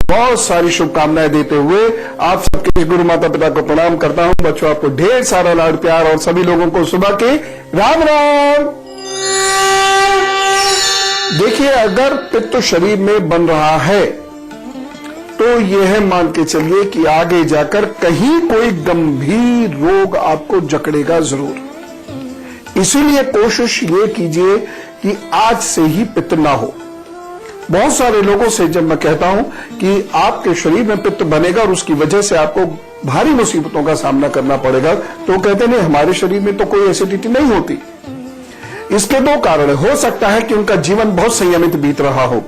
बहुत सारी शुभकामनाएं देते हुए आप सबके गुरु माता पिता को प्रणाम करता हूं। बच्चों, आपको ढेर सारा लाड प्यार और सभी लोगों को सुबह के राम राम। देखिए, अगर पित्त शरीर में बन रहा है तो यह मान के चलिए कि आगे जाकर कहीं कोई गंभीर रोग आपको जकड़ेगा जरूर। इसीलिए कोशिश ये कीजिए कि आज से ही पित्त ना हो। बहुत सारे लोगों से जब मैं कहता हूं कि आपके शरीर में पित्त बनेगा और उसकी वजह से आपको भारी मुसीबतों का सामना करना पड़ेगा, तो कहते नहीं, हमारे शरीर में तो कोई एसिडिटी नहीं होती। इसके दो कारण हो सकता है कि उनका जीवन बहुत संयमित बीत रहा हो,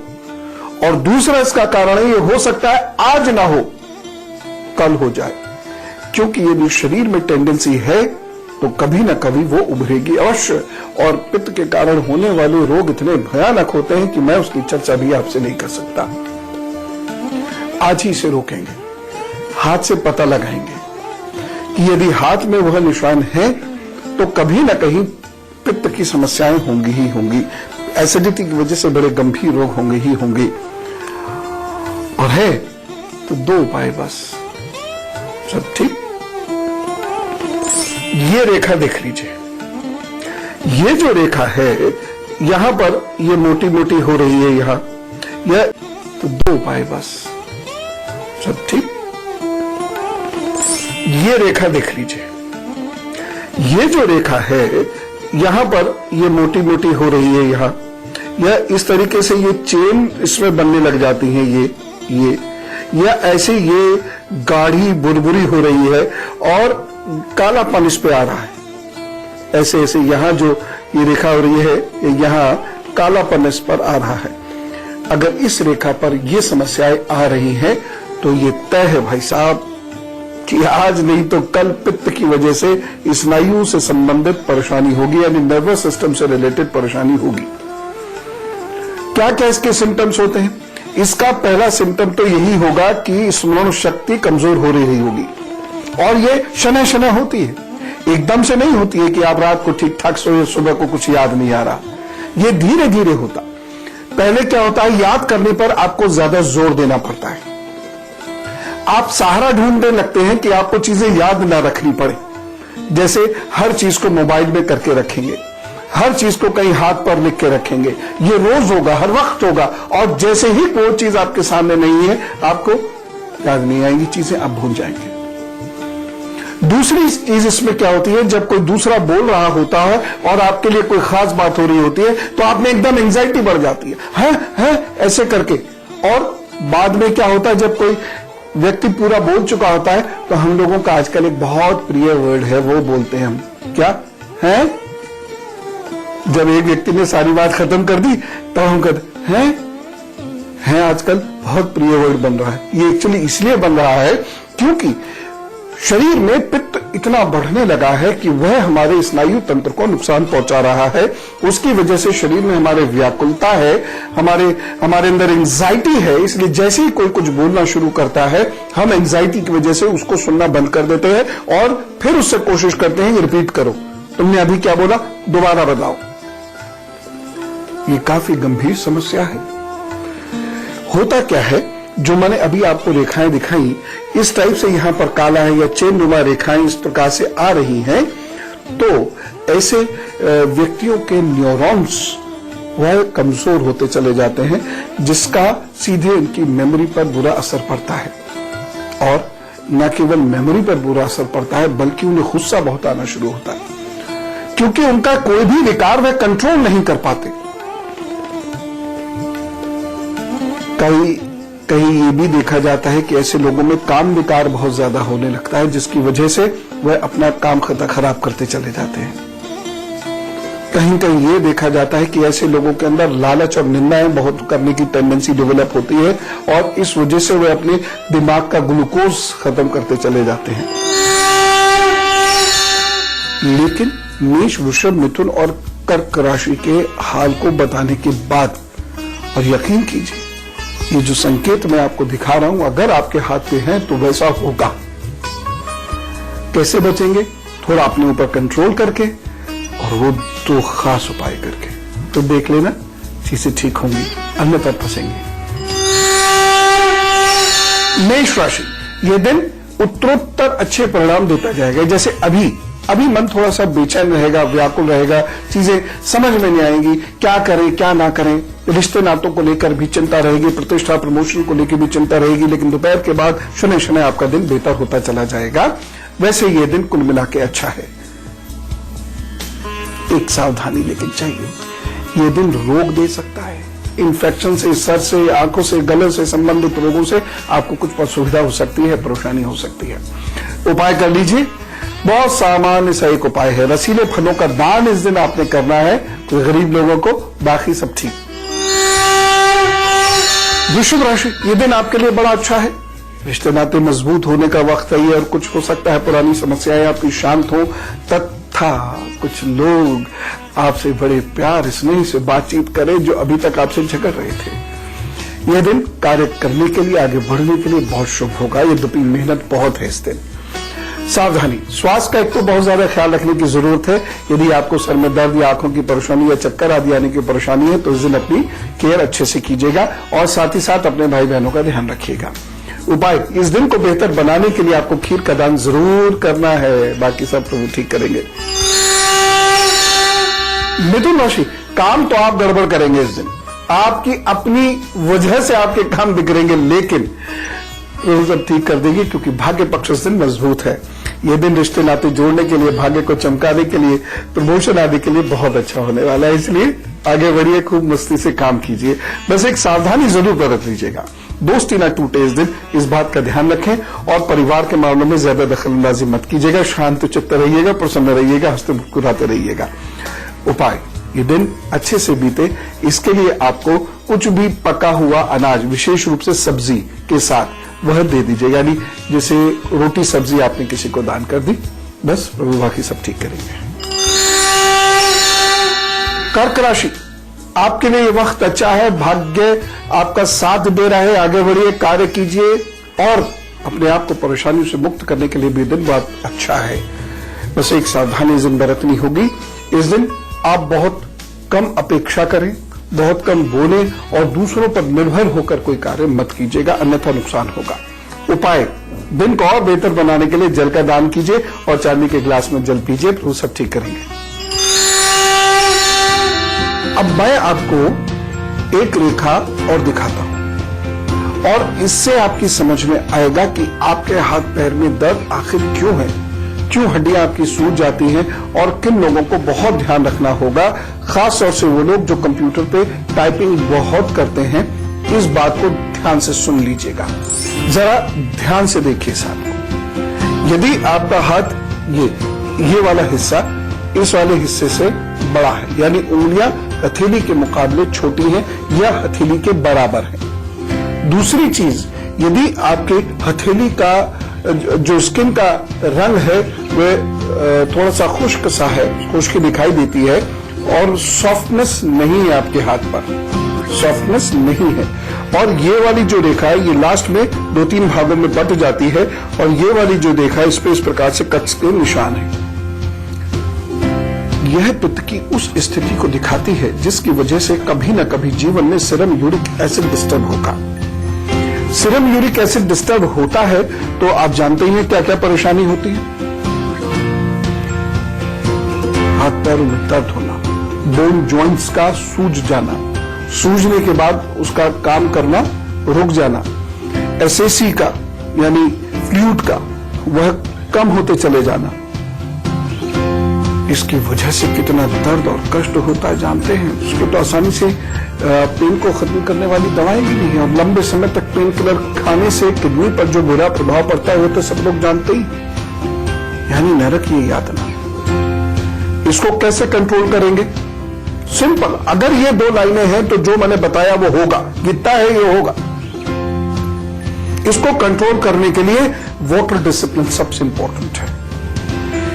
और दूसरा इसका कारण है, ये हो सकता है आज ना हो कल हो जाए, क्योंकि यदि शरीर में टेंडेंसी है तो कभी ना कभी वो उभरेगी अवश्य। और पित्त के कारण होने वाले रोग इतने भयानक होते हैं कि मैं उसकी चर्चा भी आपसे नहीं कर सकता। आज ही इसे रोकेंगे, हाथ से पता लगाएंगे कि यदि हाथ में वह निशान है तो कभी ना कहीं पित्त की समस्याएं होंगी ही होंगी। एसिडिटी की वजह से बड़े गंभीर रोग होंगे ही होंगे। और है तो दो उपाय बस, सब ठीक। ये रेखा देख लीजिए, ये जो रेखा है यहां पर ये मोटी मोटी हो रही है, यहां यह तो दो उपाय बस, सब ठीक। ये रेखा देख लीजिए, ये जो रेखा है यहां पर ये मोटी मोटी हो रही है, यहां यह इस तरीके से ये चेन इसमें बनने लग जाती है, ये या ऐसे ये गाढ़ी बुरबुरी हो रही है और कालापन इस पे आ रहा है। ऐसे ऐसे यहां जो ये रेखा हो रही है, यहां कालापन इस पर आ रहा है। अगर इस रेखा पर ये समस्याएं आ रही हैं तो ये तय है भाई साहब कि आज नहीं तो कल पित्त की वजह से स्नायु से संबंधित परेशानी होगी, यानी नर्वस सिस्टम से रिलेटेड परेशानी होगी। क्या क्या इसके सिम्टम्स होते हैं? इसका पहला सिम्टम तो यही होगा कि स्मरण शक्ति कमजोर हो रही होगी, और ये शनय शनय होती है, एकदम से नहीं होती है कि आप रात को ठीक ठाक सोए, सुबह को कुछ याद नहीं आ रहा। ये धीरे धीरे होता। पहले क्या होता है, याद करने पर आपको ज्यादा जोर देना पड़ता है। आप सहारा ढूंढने लगते हैं कि आपको चीजें याद ना रखनी पड़े। जैसे हर चीज को मोबाइल में करके रखेंगे, हर चीज को कहीं हाथ पर लिख के रखेंगे, ये रोज होगा, हर वक्त होगा, और जैसे ही कोई चीज आपके सामने नहीं है आपको याद नहीं आएंगी चीजें, आप भूल जाएंगे। दूसरी चीज इसमें क्या होती है, जब कोई दूसरा बोल रहा होता है और आपके लिए कोई खास बात हो रही होती है तो आप में एकदम एंजाइटी बढ़ जाती है ऐसे करके। और बाद में क्या होता है, जब कोई व्यक्ति पूरा बोल चुका होता है तो हम लोगों का आजकल एक बहुत प्रिय वर्ड है, वो बोलते हैं हम, क्या है? जब एक व्यक्ति ने सारी बात खत्म कर दी तब हम कहते हैं आजकल बहुत प्रिय वर्ड बन रहा है। ये एक्चुअली इसलिए बन रहा है क्योंकि शरीर में पित्त इतना बढ़ने लगा है कि वह हमारे स्नायु तंत्र को नुकसान पहुंचा रहा है। उसकी वजह से शरीर में हमारे व्याकुलता है, हमारे अंदर एंजाइटी है। इसलिए जैसे ही कोई कुछ बोलना शुरू करता है हम एंजाइटी की वजह से उसको सुनना बंद कर देते हैं और फिर उससे कोशिश करते हैं कि रिपीट करो, तुमने अभी क्या बोला, दोबारा बताओ। ये काफी गंभीर समस्या है। होता क्या है, जो मैंने अभी आपको रेखाएं दिखाई, इस टाइप से यहां पर काला है या चेन नुमा रेखाएं इस प्रकार से आ रही हैं, तो ऐसे व्यक्तियों के न्यूरॉन्स वह कमजोर होते चले जाते हैं, जिसका सीधे उनकी मेमोरी पर बुरा असर पड़ता है। और न केवल मेमोरी पर बुरा असर पड़ता है बल्कि उन्हें गुस्सा बहुत आना शुरू होता है, क्योंकि उनका कोई भी विकार वह कंट्रोल नहीं कर पाते। कहीं ये भी देखा जाता है कि ऐसे लोगों में काम विकार बहुत ज्यादा होने लगता है, जिसकी वजह से वह अपना काम खराब करते चले जाते हैं। कहीं कहीं ये देखा जाता है कि ऐसे लोगों के अंदर लालच और निंदाएं बहुत करने की टेंडेंसी डेवलप होती है, और इस वजह से वे अपने दिमाग का ग्लूकोज खत्म करते चले जाते हैं। लेकिन मेष, वृषभ, मिथुन और कर्क राशि के हाल को बताने के बाद, और यकीन कीजिए ये जो संकेत मैं आपको दिखा रहा हूं अगर आपके हाथ पे हैं तो वैसा होगा। कैसे बचेंगे? थोड़ा अपने ऊपर कंट्रोल करके और वो दो खास उपाय करके, तो देख लेना चीजें ठीक होंगी, अन्यथा फंसेंगे। मेष राशि, ये दिन उत्तरोत्तर अच्छे परिणाम देता जाएगा। जैसे अभी मन थोड़ा सा बेचैन रहेगा, व्याकुल रहेगा, चीजें समझ में नहीं आएंगी, क्या करें क्या ना करें, रिश्ते नातों को लेकर भी चिंता रहेगी, प्रतिष्ठा प्रमोशन को लेकर भी चिंता रहेगी। लेकिन दोपहर के बाद शनै शनै आपका दिन बेहतर होता चला जाएगा। वैसे ये दिन कुल मिला के अच्छा है। एक सावधानी लेकिन चाहिए, ये दिन रोग दे सकता है। इन्फेक्शन से, सर से, आंखों से, गले से संबंधित रोगों से आपको कुछ असुविधा हो सकती है, परेशानी हो सकती है। उपाय कर लीजिए, बहुत सामान्य सा एक उपाय है, रसीले फलों का दान इस दिन आपने करना है कोई गरीब लोगों को, बाकी सब ठीक। वृषभ राशि, ये दिन आपके लिए बड़ा अच्छा है। रिश्ते नाते मजबूत होने का वक्त है ये, और कुछ हो सकता है पुरानी समस्याएं आपकी शांत हो, तथा कुछ लोग आपसे बड़े प्यार स्नेह से बातचीत करें जो अभी तक आपसे झगड़ रहे थे। यह दिन कार्य करने के लिए, आगे बढ़ने के लिए बहुत शुभ होगा। ये दुपहर मेहनत बहुत है इस दिन। सावधानी, स्वास्थ्य का एक तो बहुत ज्यादा ख्याल रखने की जरूरत है। यदि आपको सर में दर्द या आंखों की परेशानी या चक्कर आदि आने की परेशानी है तो इस दिन अपनी केयर अच्छे से कीजिएगा, और साथ ही साथ अपने भाई बहनों का ध्यान रखिएगा। उपाय, इस दिन को बेहतर बनाने के लिए आपको खीर का दान जरूर करना है, बाकी सब प्रभु ठीक करेंगे। मिथुन राशि, काम तो आप गड़बड़ करेंगे इस दिन, आपकी अपनी वजह से आपके काम बिगड़ेंगे, लेकिन वो सब ठीक कर देगी क्योंकि भाग्य पक्ष इस दिन मजबूत है। यह दिन रिश्ते नाते जोड़ने के लिए, भाग्य को चमकाने के लिए, प्रमोशन आदि के लिए बहुत अच्छा होने वाला है। इसलिए आगे बढ़िए, खूब मस्ती से काम कीजिए। बस एक सावधानी जरूर बरत लीजिएगा, दोस्ती ना टूटे इस दिन, इस बात का ध्यान रखें। और परिवार के मामलों में ज्यादा दखलंदाजी मत कीजिएगा, शांत चित्त रहिएगा, प्रसन्न रहिएगा, हंसते मुस्कुराते रहिएगा। उपाय, ये दिन अच्छे से बीते इसके लिए आपको कुछ भी पका हुआ अनाज, विशेष रूप से सब्जी के साथ वह दे दीजिए, यानी जैसे रोटी सब्जी आपने किसी को दान कर दी, बस प्रभु बाकी सब ठीक करेंगे। कर्क राशि, आपके लिए ये वक्त अच्छा है, भाग्य आपका साथ दे रहा है, आगे बढ़िए, कार्य कीजिए, और अपने आप को परेशानियों से मुक्त करने के लिए भी दिन बहुत अच्छा है। बस एक सावधानी इस दिन बरतनी होगी। इस दिन आप बहुत कम अपेक्षा करें, बहुत कम बोले, और दूसरों पर निर्भर होकर कोई कार्य मत कीजिएगा, अन्यथा नुकसान होगा। उपाय, दिन को और बेहतर बनाने के लिए जल का दान कीजिए और चांदी के गिलास में जल पीजिए, तो सब ठीक करेंगे। अब मैं आपको एक रेखा और दिखाता हूं, और इससे आपकी समझ में आएगा कि आपके हाथ पैर में दर्द आखिर क्यों है, क्यों हड्डियां आपकी सूज जाती हैं, और किन लोगों को बहुत ध्यान रखना होगा, खास तौर से वो लोग जो कंप्यूटर पे टाइपिंग बहुत करते हैं। इस बात को ध्यान से सुन लीजिएगा, जरा ध्यान से देखिए साथ। यदि आपका हाथ ये वाला हिस्सा इस वाले हिस्से से बड़ा है, यानी उंगलियां हथेली के मुकाबले छोटी हैं या हथेली के बराबर है। दूसरी चीज, यदि आपके हथेली का जो स्किन का रंग है वह थोड़ा सा खुश्क सा है, खुश्की दिखाई देती है, और सॉफ्टनेस नहीं है आपके हाथ पर, सॉफ्टनेस नहीं है। और ये वाली जो रेखा है ये लास्ट में 2-3 भागों में बट जाती है, और ये वाली जो रेखा है इस पे इस प्रकार से कट्स के निशान है। यह पित्त की उस स्थिति को दिखाती है जिसकी वजह से कभी न कभी जीवन में सीरम यूरिक एसिड डिस्टर्ब होगा। सीरम यूरिक एसिड डिस्टर्ब होता है तो आप जानते ही हैं क्या क्या परेशानी होती है। हाथ पैरों में दर्द होना, बोन जॉइंट्स का सूज जाना, सूजने के बाद उसका काम करना रुक जाना, एसएसी का यानी फ्लूइड का वह कम होते चले जाना। इसकी वजह से कितना दर्द और कष्ट होता है जानते हैं। उसको तो आसानी से पेन को खत्म करने वाली दवाएं भी नहीं है, और लंबे समय तक पेन किलर खाने से किडनी पर जो बुरा प्रभाव पड़ता है वो तो सब लोग जानते ही, यानी नरक ये यातना। इसको कैसे कंट्रोल करेंगे? सिंपल, अगर ये 2 लाइनें हैं तो जो मैंने बताया वो होगा, जितना है ये होगा। इसको कंट्रोल करने के लिए वाटर डिसिप्लिन सबसे इंपॉर्टेंट है,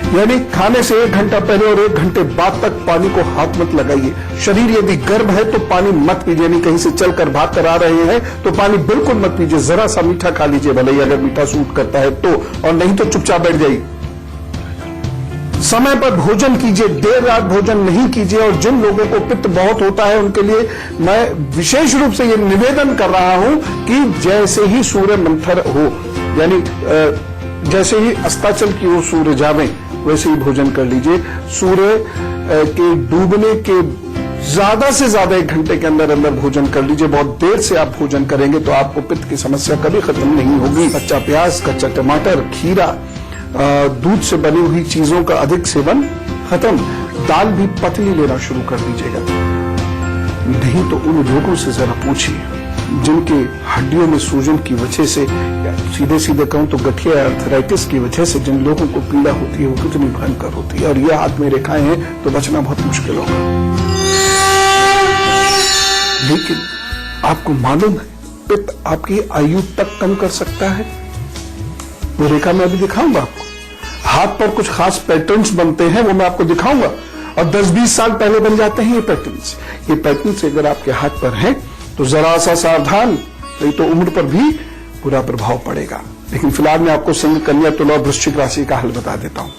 यानी खाने से 1 घंटा पहले और 1 घंटे बाद तक पानी को हाथ मत लगाइए। शरीर यदि गर्म है तो पानी मत पीजिए, यानी कहीं से चलकर भाग कर आ रहे हैं तो पानी बिल्कुल मत पीजिए। जरा सा मीठा खा लीजिए भले ही, अगर मीठा सूट करता है तो, और नहीं तो चुपचाप बैठ जाइए। समय पर भोजन कीजिए, देर रात भोजन नहीं कीजिए। और जिन लोगों को पित्त बहुत होता है उनके लिए मैं विशेष रूप से ये निवेदन कर रहा हूं कि जैसे ही सूर्य मंथर हो, यानी जैसे ही अस्ताचल की ओर सूर्य जावे वैसे ही भोजन कर लीजिए। सूर्य के डूबने के ज्यादा से ज्यादा 1 घंटे के अंदर अंदर भोजन कर लीजिए। बहुत देर से आप भोजन करेंगे तो आपको पित्त की समस्या कभी खत्म नहीं होगी। कच्चा प्याज, कच्चा टमाटर, खीरा, दूध से बनी हुई चीजों का अधिक सेवन खत्म। दाल भी पतली लेना शुरू कर दीजिएगा। नहीं तो उन लोगों से जरा पूछिए जिनके हड्डियों में सूजन की वजह से, सीधे सीधे कहूं तो गठिया आर्थराइटिस की वजह से जिन लोगों को पीड़ा होती है वो कितनी भयंकर होती है। और ये हाथ में रेखाएं हैं तो बचना बहुत मुश्किल होगा। लेकिन आपको मालूम है पित्त आपकी आयु तक कम कर सकता है। वो रेखा मैं अभी दिखाऊंगा आपको। हाथ पर कुछ खास पैटर्न्स बनते हैं, वो मैं आपको दिखाऊंगा। और 10-20 साल पहले बन जाते हैं ये पैटर्न्स। ये पैटर्न्स अगर आपके हाथ पर हैं तो जरा सा सावधान, नहीं तो उम्र पर भी बुरा प्रभाव पड़ेगा। लेकिन फिलहाल मैं आपको सिंह, कन्या, तुला और वृश्चिक राशि का हल बता देता हूं।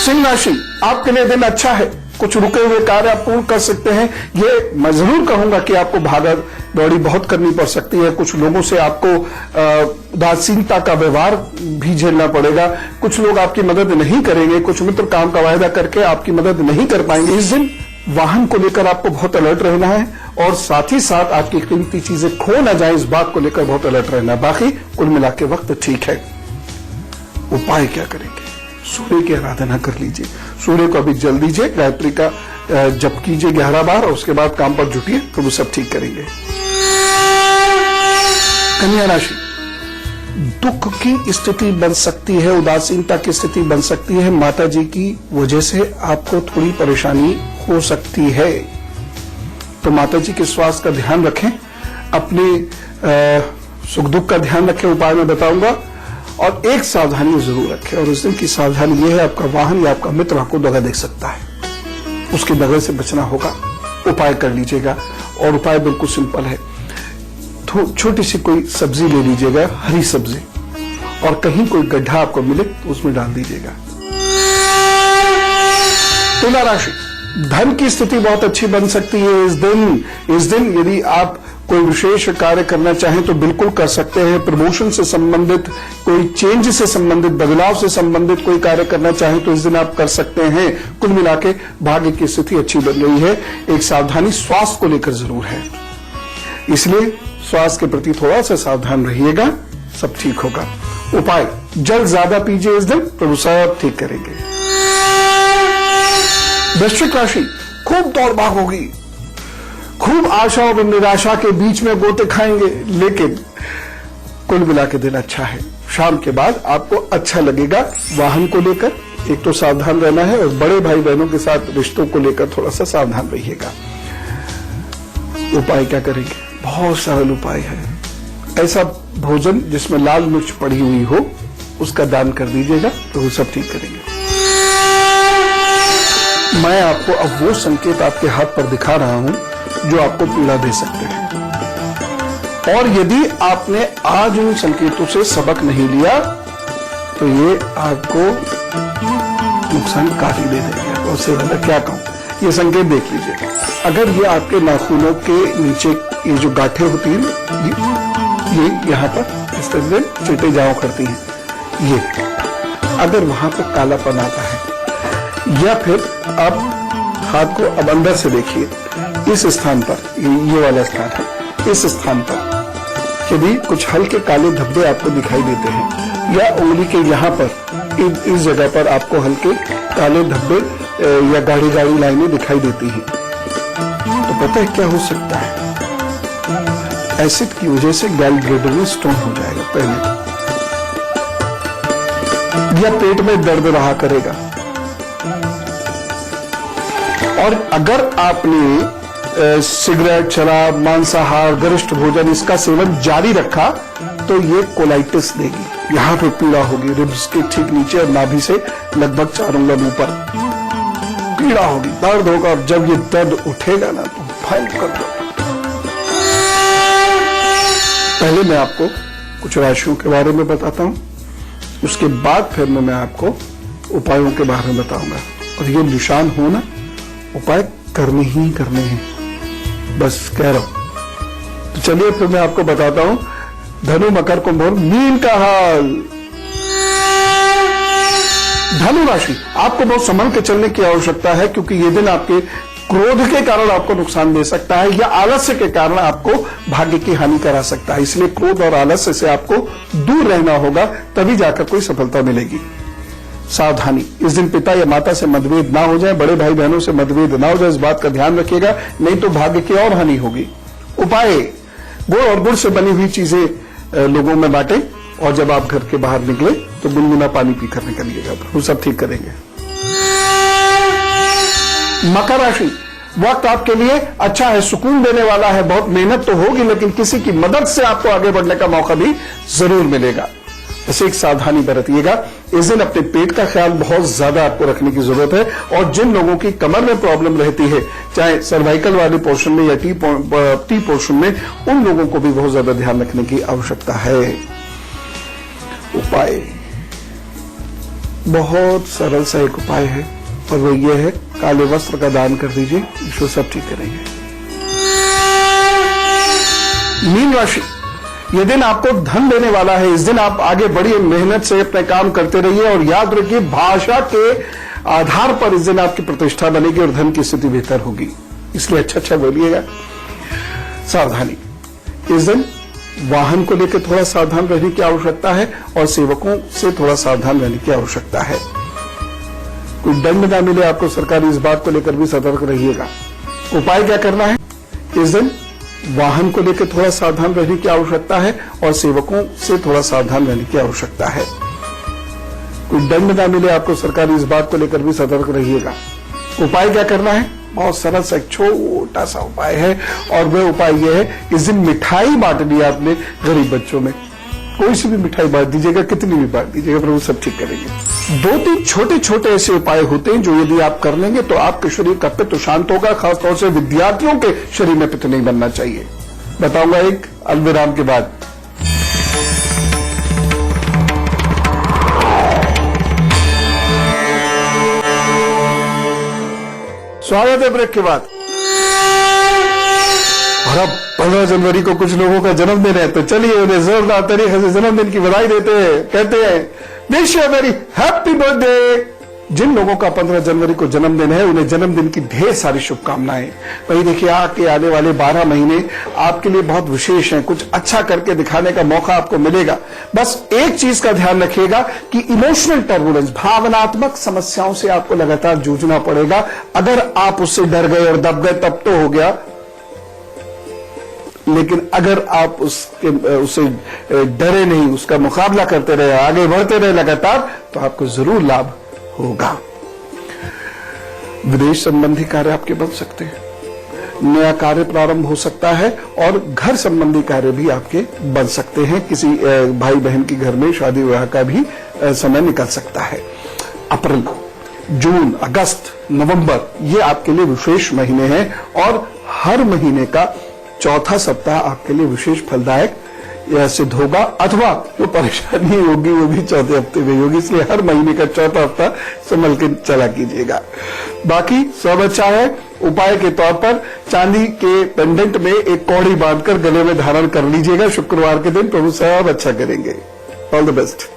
सिंह राशि, आपके लिए दिन अच्छा है। कुछ रुके हुए कार्य आप पूर्ण कर सकते हैं। ये मैं जरूर कहूंगा कि आपको भागा दौड़ी बहुत करनी पड़ सकती है। कुछ लोगों से आपको उदासीनता का व्यवहार भी झेलना पड़ेगा। कुछ लोग आपकी मदद नहीं करेंगे। कुछ मित्र काम का वायदा करके आपकी मदद नहीं कर पाएंगे। इस दिन वाहन को लेकर आपको बहुत अलर्ट रहना है और साथ ही साथ आपकी कीमती चीजें खो ना जाए, इस बात को लेकर बहुत अलर्ट रहना है। बाकी कुल मिला के वक्त ठीक है। उपाय क्या करेंगे? सूर्य की आराधना कर लीजिए। सूर्य को अभी जल दीजिए, गायत्री का जप कीजिए 11 बार और उसके बाद काम पर जुटिए तो वो सब ठीक करेंगे। कन्या राशि, दुख की स्थिति बन सकती है, उदासीनता की स्थिति बन सकती है। माता जी की वजह से आपको थोड़ी परेशानी हो सकती है, तो माता जी के स्वास्थ्य का ध्यान रखें। अपने सुख दुख का ध्यान रखें, उपाय मैं बताऊंगा। और एक सावधानी जरूर रखें, और उस दिन की सावधानी यह है आपका वाहन या आपका मित्र आपको दगा दे सकता है, उसके दगे से बचना होगा। उपाय कर लीजिएगा और उपाय बिल्कुल सिंपल है। छोटी सी कोई सब्जी ले लीजिएगा, हरी सब्जी, और कहीं कोई गड्ढा आपको मिले तो उसमें डाल दीजिएगा। तुला राशि, धन की स्थिति बहुत अच्छी बन सकती है इस दिन यदि आप कोई विशेष कार्य करना चाहें तो बिल्कुल कर सकते हैं। प्रमोशन से संबंधित, कोई चेंज से संबंधित, बदलाव से संबंधित कोई कार्य करना चाहें तो इस दिन आप कर सकते हैं। कुल मिला के भाग्य की स्थिति अच्छी बन रही है। एक सावधानी स्वास्थ्य को लेकर जरूर है, इसलिए स्वास्थ्य के प्रति थोड़ा सा सावधान रहिएगा, सब ठीक होगा। उपाय, जल ज्यादा पीजिए इस दिन, प्रभु साहब ठीक करेंगे। वृश्चिक राशि, खूब दौड़ भाग होगी, खूब आशा और निराशा के बीच में गोते खाएंगे, लेकिन कुल मिला के दिन अच्छा है। शाम के बाद आपको अच्छा लगेगा। वाहन को लेकर एक तो सावधान रहना है, और बड़े भाई बहनों के साथ रिश्तों को लेकर थोड़ा सा सावधान रहिएगा। उपाय क्या करेंगे? बहुत सरल उपाय है। ऐसा भोजन जिसमें लाल मिर्च पड़ी हुई हो उसका दान कर दीजिएगा तो वो सब ठीक करेंगे। मैं आपको अब वो संकेत आपके हाथ पर दिखा रहा हूं जो आपको पीड़ा दे सकते हैं, और यदि आपने आज उन संकेतों से सबक नहीं लिया तो ये आपको नुकसान काफी दे देंगे। और उससे ज्यादा क्या कहूं, ये संकेत देख लीजिए। अगर ये आपके नाखूनों के नीचे ये जो गांठें होती हैं, ये यहाँ पर इस तरह से चिटे जाओ करती हैं, ये अगर वहां पर कालापन आता है, या फिर आप हाथ को अब अंदर से देखिए, इस स्थान पर, ये वाला स्थान है, इस स्थान पर यदि कुछ हल्के काले धब्बे आपको दिखाई देते हैं, या उंगली के यहाँ पर इस जगह पर आपको हल्के काले धब्बे या गाढ़ी गाढ़ी लाइनें दिखाई देती हैं, तो पता है क्या हो सकता है? एसिड की वजह से गैलब्लैडर में स्टोन हो जाएगा पहले तो, या पेट में दर्द रहा करेगा। और अगर आपने सिगरेट, शराब, मांसाहार, गरिष्ठ भोजन इसका सेवन जारी रखा तो ये कोलाइटिस देगी। यहां पे पीड़ा होगी, रिब्स के ठीक नीचे और नाभि से लगभग 4 उंगल ऊपर पीड़ा होगी, दर्द होगा। और जब ये दर्द उठेगा ना तो भयंकर दर्द। पहले मैं आपको कुछ राशियों के बारे में बताता हूं। उसके बाद फिर मैं आपको उपायों के बारे में बताऊंगा। और ये निशान हो ना, उपाय करने ही करने हैं, बस कह रहा हूं। तो चलिए फिर मैं आपको बताता हूं धनु, मकर, कुंभ और मीन का हाल। धनु राशि, आपको बहुत संभल के चलने की आवश्यकता है, क्योंकि ये दिन आपके क्रोध के कारण आपको नुकसान दे सकता है या आलस्य के कारण आपको भाग्य की हानि करा सकता है। इसलिए क्रोध और आलस्य से आपको दूर रहना होगा, तभी जाकर कोई सफलता मिलेगी। सावधानी, इस दिन पिता या माता से मतभेद ना हो जाए, बड़े भाई बहनों से मतभेद ना हो जाए, इस बात का ध्यान रखिएगा, नहीं तो भाग्य की और हानि होगी। उपाय, गुड़ और गुड़ से बनी हुई चीजें लोगों में बांटें, और जब आप घर के बाहर निकले तो गुनगुना पानी पीकर निकलिएगा, वो सब ठीक करेंगे। मकर राशि, वक्त आपके लिए अच्छा है, सुकून देने वाला है, बहुत मेहनत तो होगी लेकिन किसी की मदद से आपको आगे बढ़ने का मौका भी जरूर मिलेगा। ऐसे एक सावधानी बरतिएगा, इस दिन अपने पेट का ख्याल बहुत ज्यादा आपको रखने की जरूरत है। और जिन लोगों की कमर में प्रॉब्लम रहती है, चाहे सर्वाइकल वाले पोर्शन में या टी पोर्शन में, उन लोगों को भी बहुत ज्यादा ध्यान रखने की आवश्यकता है। उपाय, बहुत सरल सा एक उपाय है, और वो ये है, काले वस्त्र का दान कर दीजिए, इसको सब ठीक करेंगे। मीन राशि, ये दिन आपको धन देने वाला है, इस दिन आप आगे बढ़िए, मेहनत से अपने काम करते रहिए, और याद रखिए भाषा के आधार पर इस दिन आपकी प्रतिष्ठा बनेगी और धन की स्थिति बेहतर होगी, इसलिए अच्छा बोलिएगा। सावधानी, इस दिन वाहन को लेकर थोड़ा सावधान रहने की आवश्यकता है, और सेवकों से थोड़ा सावधान रहने की आवश्यकता है। कोई दंड ना मिले आपको सरकारी, इस बात को लेकर भी सतर्क रहिएगा। उपाय क्या करना है, इस दिन वाहन को लेकर थोड़ा सावधान रहने की आवश्यकता है, और सेवकों से थोड़ा सावधान रहने की आवश्यकता है। कोई दंड ना मिले आपको सरकारी, इस बात को लेकर भी सतर्क रहिएगा। उपाय क्या करना है, बहुत सरल सा एक छोटा सा उपाय है, और वह उपाय यह है, इस दिन मिठाई बांटनी है आपने गरीब बच्चों में, कोई सी भी मिठाई बांट दीजिएगा, कितनी भी बांट दीजिएगा, प्रभु सब ठीक करेंगे। 2-3 छोटे छोटे ऐसे उपाय होते हैं जो यदि आप कर लेंगे तो आपके शरीर का पित्त शांत होगा, खासतौर से विद्यार्थियों के शरीर में पित्त नहीं बनना चाहिए। बताऊंगा एक अल्पविराम के बाद। स्वागत है ब्रेक के बाद। और अब 15 जनवरी को कुछ लोगों का जन्मदिन है, तो चलिए उन्हें जोरदार तरीके से जन्मदिन की बधाई देते हैं, कहते हैं wish you very happy birthday. जिन लोगों का 15 जनवरी को जन्मदिन है, उन्हें जन्मदिन की ढेर सारी शुभकामनाएं। वही देखिए, आने वाले 12 महीने आपके लिए बहुत विशेष हैं, कुछ अच्छा करके दिखाने का मौका आपको मिलेगा। बस एक चीज का ध्यान रखिएगा कि इमोशनल टर्बुलेंस, भावनात्मक समस्याओं से आपको लगातार जूझना पड़ेगा। अगर आप उससे डर गए और दब गए तब तो हो गया, लेकिन अगर आप उससे डरे नहीं, उसका मुकाबला करते रहे, आगे बढ़ते रहे लगातार, तो आपको जरूर लाभ होगा। विदेश संबंधी कार्य आपके बन सकते हैं, नया कार्य प्रारंभ हो सकता है, और घर संबंधी कार्य भी आपके बन सकते हैं। किसी भाई बहन के घर में शादी विवाह का भी समय निकल सकता है। अप्रैल, जून, अगस्त, नवंबर ये आपके लिए विशेष महीने हैं, और हर महीने का चौथा सप्ताह आपके लिए विशेष फलदायक सिद्ध होगा, अथवा जो परेशानी होगी वो भी चौथे हफ्ते में होगी, इसलिए हर महीने का चौथा हफ्ता संभल के चला कीजिएगा। बाकी सब अच्छा है। उपाय के तौर पर चांदी के पेंडेंट में एक कौड़ी बांधकर गले में धारण कर लीजिएगा शुक्रवार के दिन, प्रभु सब अच्छा करेंगे। All the best.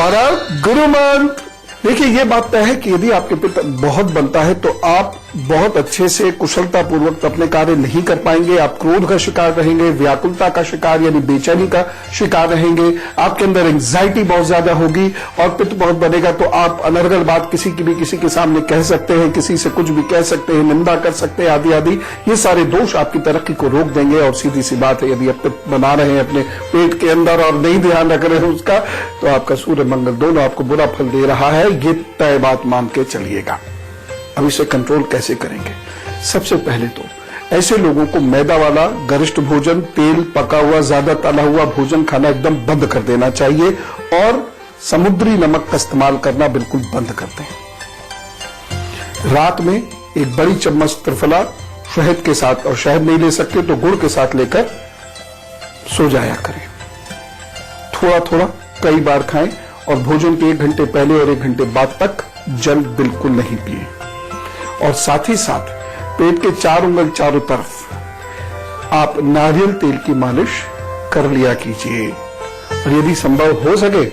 और अब गुरु मंत्र। देखिए, ये बात तय है कि यदि आपके पित्त बहुत बनता है तो आप बहुत अच्छे से कुशलता पूर्वक अपने कार्य नहीं कर पाएंगे। आप क्रोध का शिकार रहेंगे, व्याकुलता का शिकार यानी बेचैनी का शिकार रहेंगे, आपके अंदर एंजाइटी बहुत ज्यादा होगी, और पित्त बहुत बनेगा तो आप अनर्गल बात किसी के सामने कह सकते हैं, किसी से कुछ भी कह सकते हैं, निंदा कर सकते हैं, आदि आदि। ये सारे दोष आपकी तरक्की को रोक देंगे। और सीधी सी बात है, यदि आप पित्त बना रहे हैं अपने पेट के अंदर और नहीं ध्यान रख रहे हैं उसका, तो आपका सूर्य मंगल दोनों आपको बुरा फल दे रहा है, ये तय बात मान के चलिएगा। अब इसे कंट्रोल कैसे करेंगे? सबसे पहले तो ऐसे लोगों को मैदा वाला गरिष्ठ भोजन, तेल, पका हुआ, ज्यादा तला हुआ भोजन खाना एकदम बंद कर देना चाहिए, और समुद्री नमक का इस्तेमाल करना बिल्कुल बंद कर दें। रात में एक बड़ी चम्मच त्रिफला शहद के साथ, और शहद नहीं ले सकते तो गुड़ के साथ लेकर सो जाया करें। थोड़ा थोड़ा कई बार खाएं और भोजन के 1 घंटे पहले और 1 घंटे बाद तक जल बिल्कुल नहीं पिए। और साथ ही साथ पेट के 4 उंगल चारों तरफ आप नारियल तेल की मालिश कर लिया कीजिए। और यदि संभव हो सके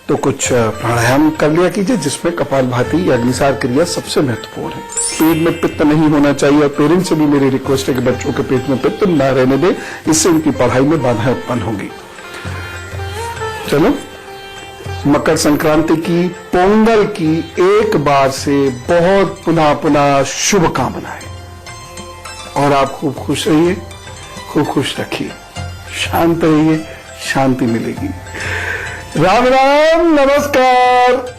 तो कुछ प्राणायाम कर लिया कीजिए, जिसमें कपालभाति या अग्निसार क्रिया सबसे महत्वपूर्ण है। पेट में पित्त नहीं होना चाहिए और पेरेंट्स से भी मेरी रिक्वेस्ट है कि बच्चों के पेट में पित्त ना रहने दें, इससे उनकी पढ़ाई में बाधाएं उत्पन्न होंगी। चलो, मकर संक्रांति की, पोंगल की एक बार से बहुत पुनः शुभकामनाएं। और आप खूब खुश रहिए, खूब खुश रखिए, शांत रहिए, शांति मिलेगी। राम राम, नमस्कार।